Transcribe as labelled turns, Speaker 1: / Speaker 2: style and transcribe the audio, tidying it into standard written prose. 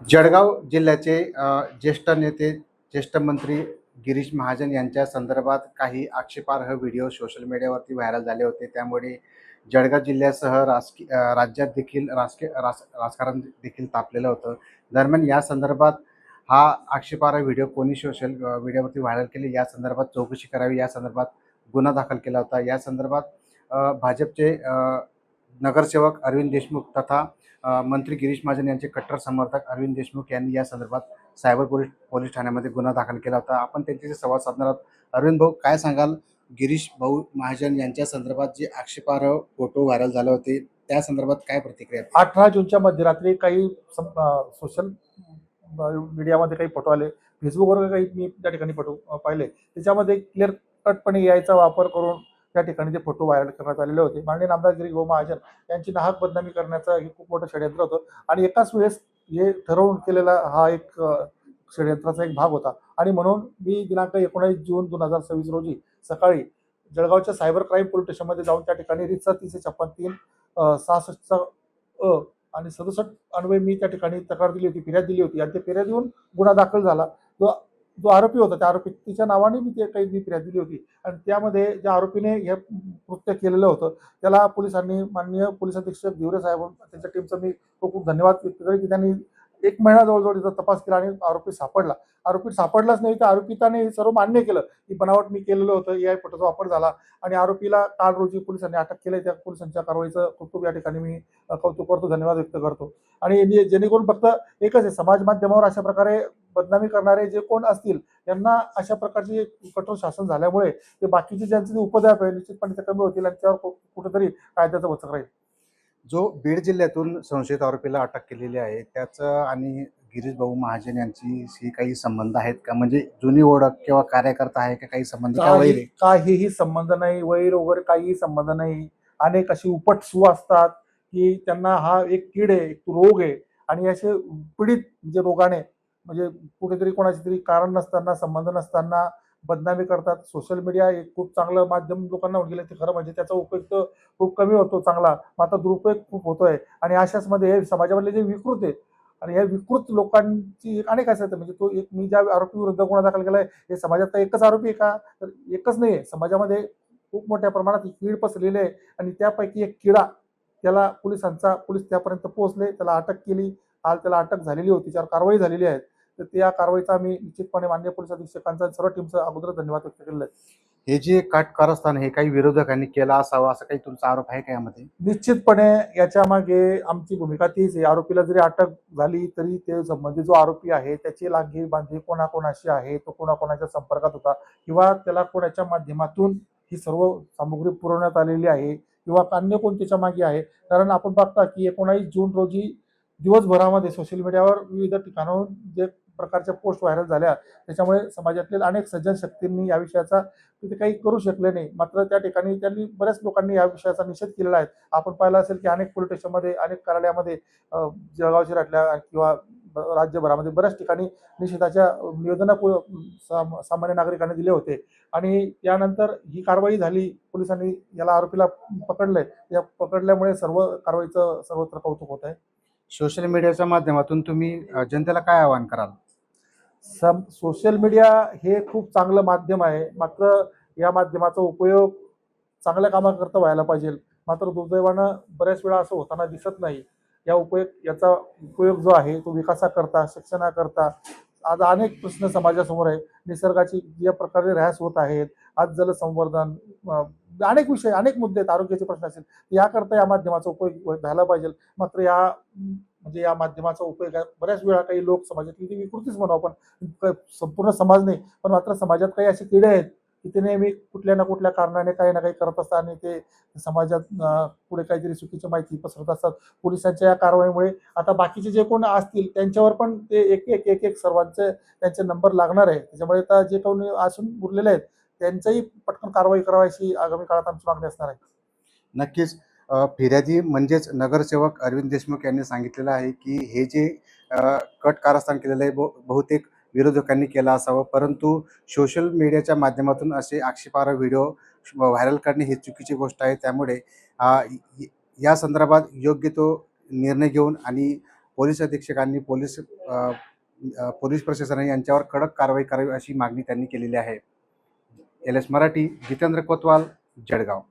Speaker 1: जळगाव जिल्ह्याचे ज्येष्ठ नेते, ज्येष्ठ मंत्री गिरीश महाजन यांच्या संदर्भात काही आक्षेपार्ह व्हिडिओ सोशल मीडियावरती व्हायरल झाले होते. त्यामुळे जळगाव जिल्ह्यासह राज्यात देखील राजकारण देखील तापलेलं होतं. दरम्यान या संदर्भात हा आक्षेपार्ह व्हिडिओ कोणी सोशल मीडियावरती व्हायरल केले, या संदर्भात चौकशी करावी, या संदर्भात गुन्हा दाखल केला होता. या संदर्भात भाजपचे नगरसेवक अरविंद देशमुख तथा मंत्री गिरीश महाजन यांचे कट्टर समर्थक अरविंद देशमुख यांनी या संदर्भात सायबर पोलीस ठाण्यामध्ये गुन्हा दाखल केला होता. आपण त्यांच्याशी संवाद साधणार आहोत. अरविंद भाऊ, काय सांगाल? गिरीश भाऊ महाजन यांच्या संदर्भात जे आक्षेपार्ह फोटो व्हायरल झाले होते, त्या संदर्भात काय प्रतिक्रिया?
Speaker 2: 18 जूनच्या मध्यरात्री काही सोशल मीडियामध्ये काही फोटो आले, फेसबुकवर काही मी त्या ठिकाणी फोटो पाहिले. त्याच्यामध्ये क्लिअर कटपणे यायचा वापर करून त्या ठिकाणी ते फोटो व्हायरल करण्यात आलेले होते. माननीय नामदार गिरीश भाऊ महाजन यांची नाहक बदनामी करण्याचं हे खूप मोठं षडयंत्र होतं आणि एकाच वेळेस हे ठरवून केलेला हा एक षडयंत्राचा एक भाग होता. आणि म्हणून मी दिनांक 19 जून 2026 रोजी सकाळी जळगावच्या सायबर क्राईम पोलीस स्टेशनमध्ये जाऊन त्या ठिकाणी रितसर 356 66 आणि 67 अन्वये मी त्या ठिकाणी तक्रार दिली होती, फिर्याद दिली होती आणि त्या फिर्यादीहून गुन्हा दाखल झाला. जो आरोपी होता त्या आरोपीच्या नावाने मी फिर्याद दिली होती आणि त्यामध्ये ज्या आरोपीने हे कृत्य केलेलं होतं त्याला पोलिसांनी, माननीय पोलीस अधीक्षक दिवरे साहेब त्यांच्या टीमचं मी खूप खूप धन्यवाद व्यक्त करेन की त्यांनी 1 महिना जवळजवळ त्याचा तपास केला आणि आरोपी सापडला. आरोपी सापडलाच नाही तर आरोपिताने हे सर्व मान्य केलं की बनावट मी केलेलं होतं, या फोटोचा वापर झाला आणि आरोपीला काल रोजी पोलिसांनी अटक केली. त्या पोलिसांच्या कारवाईचं खूप खूप या ठिकाणी मी कौतुक करतो, धन्यवाद व्यक्त करतो. आणि जेणेकरून फक्त एकच आहे, समाज माध्यमावर अशा प्रकारे बदनामी करणारे जे कोण असतील यांना अशा प्रकारचे कठोर शासन झाल्यामुळे ते बाकीचे ज्यांचे उपद्व्याप आहे निश्चितपणे ते कमी होतील आणि त्यावर कुठेतरी कायद्याचं वचक राहील.
Speaker 1: जो बीड जिल्ह्यातून संशयित आरोपीला अटक केलेली आहे, त्याचं आणि गिरीश भाऊ महाजन यांची काही संबंध आहेत का? म्हणजे जुनी ओळख किंवा कार्यकर्ता आहे का, काही संबंध का वैर आहे?
Speaker 2: काहीही संबंध नाही, वैर वगैरे काहीही संबंध नाही. अनेक अशी उपटसू असतात की त्यांना हा एक कीड आहे, एक रोग आहे आणि असे पीडित म्हणजे रोगाने म्हणजे कुठेतरी कोणाची तरी कारण नसताना, संबंध नसताना बदनामी करतात. सोशल मीडिया एक खूप चांगलं माध्यम लोकांना होऊन गेलं, ते खरं म्हणजे त्याचा उपयोग तर खूप कमी होतो चांगला, मात्र दुरुपयोग खूप होतोय. आणि अशाच मध्ये हे समाजामधले जे विकृत आहेत आणि या विकृत लोकांची अनेक असतात. म्हणजे तो एक मी ज्या आरोपी विरुद्ध गुन्हा दाखल केलाय, हे समाजात काय एकच आरोपी आहे का? तर एकच नाही, समाजामध्ये खूप मोठ्या प्रमाणात ही कीड पसरलेली आहे आणि त्यापैकी एक किडा पोलीस त्यापर्यंत पोहोचले, त्याला अटक केली. काल त्याला अटक झालेली होती, त्याच्यावर कारवाई झालेली आहे. तर त्या कारवाईचा मी निश्चितपणे माननीय पोलीस अधीक्षकांचा सर्व टीमचा अगोदर धन्यवाद व्यक्त केलेला आहे.
Speaker 1: हे जे कारस्थान हे काही विरोधकांनी केला असावं, असा काही तुमचा आरोप आहे का यामध्ये?
Speaker 2: निश्चितपणे याच्या मागे आमची भूमिका तीच आहे. आरोपीला जरी अटक झाली तरी ते संबंधित जो आरोपी आहे त्याची लागीर बांधील कोणाकोणाशी आहे, तो कोणाकोणाच्या संपर्कात होता किंवा त्याला कोणाच्या माध्यमातून ही सर्व सामुग्री पुरवण्यात आलेली आहे किंवा अन्य कोण त्याच्या मागे आहे. कारण आपण बघता की 19 जून रोजी दिवसभरामध्ये सोशल मीडियावर विविध ठिकाणाहून जे प्रकारच्या पोस्ट व्हायरल झाल्या, त्याच्यामुळे समाजातील अनेक सज्जन शक्तींनी या विषयाचा ते काही करू शकले नाही. मात्र त्या ठिकाणी त्यांनी बऱ्याच लोकांनी या विषयाचा निषेध केलेला आहे. आपण पाहिलं असेल की अनेक पोलीस स्टेशनमध्ये, अनेक कार्यालयामध्ये जळगाव शहरातल्या किंवा राज्यभरामध्ये बऱ्याच ठिकाणी निषेधाच्या निवेदनं सामान्य नागरिकांनी दिले होते आणि त्यानंतर ही कारवाई झाली. पोलिसांनी याला आरोपीला पकडलंय. या पकडल्यामुळे सर्व कारवाईचं सर्वत्र कौतुक होत आहे.
Speaker 1: सोशल मीडियाच्या माध्यमातून तुम्ही जनतेला काय आवाहन कराल?
Speaker 2: सोशल मीडिया हे खूप चांगलं माध्यम आहे, मात्र या माध्यमाचा उपयोग चांगल्या कामाकरता व्हायला पाहिजे. मात्र दुर्दैवानं बऱ्याच वेळा असं होताना दिसत नाही. याचा उपयोग जो आहे तो विकासाकरता, शिक्षणाकरता, आज अनेक प्रश्न समाजासमोर आहे. निसर्गाची ज्या प्रकारे ऱ्हास होत आहेत, आज जलसंवर्धन, अनेक विषय, अनेक मुद्दे आहेत, आरोग्याचे प्रश्न असतील, याकरता या माध्यमाचा उपयोग झाला पाहिजे. मात्र या माध्यमाचा उपयोग बऱ्याच वेळा काही लोक समाजातली ती विकृतीच म्हणू आपण, संपूर्ण समाज नाही पण मात्र समाजात काही असे किडे आहेत की ते नेहमी कुठल्या ना कुठल्या कारणाने काही ना काही करत असतात आणि ते समाजात पुढे काहीतरी चुकीची माहिती पसरत असतात. पोलिसांच्या या कारवाईमुळे आता बाकीचे जे कोण असतील त्यांच्यावर पण ते एक एक सर्वांचे त्यांचे नंबर लागणार आहे. त्याच्यामुळे आता जे कोणी असून उरलेले आहेत त्यांचाही पटकन कारवाई करावायची आगामी काळात आमची मागणी असणार आहे.
Speaker 1: नक्कीच. फिर्यादी म्हणजेच नगरसेवक अरविंद देशमुख यांनी सांगितलेलं आहे की हे जे कट कारस्थान केलेलं आहे बहुतेक विरोधकांनी केलं असावं, परंतु सोशल मीडियाच्या माध्यमातून असे आक्षेपार्ह व्हिडिओ व्हायरल करणे ही चुकीची गोष्ट आहे. त्यामुळे या संदर्भात योग्य तो निर्णय घेऊन आणि पोलीस अधीक्षकांनी पोलीस प्रशासनाने यांच्यावर कडक कारवाई करावी अशी मागणी त्यांनी केलेली आहे. LS मराठी, जितेंद्र कोतवाल, जळगाव.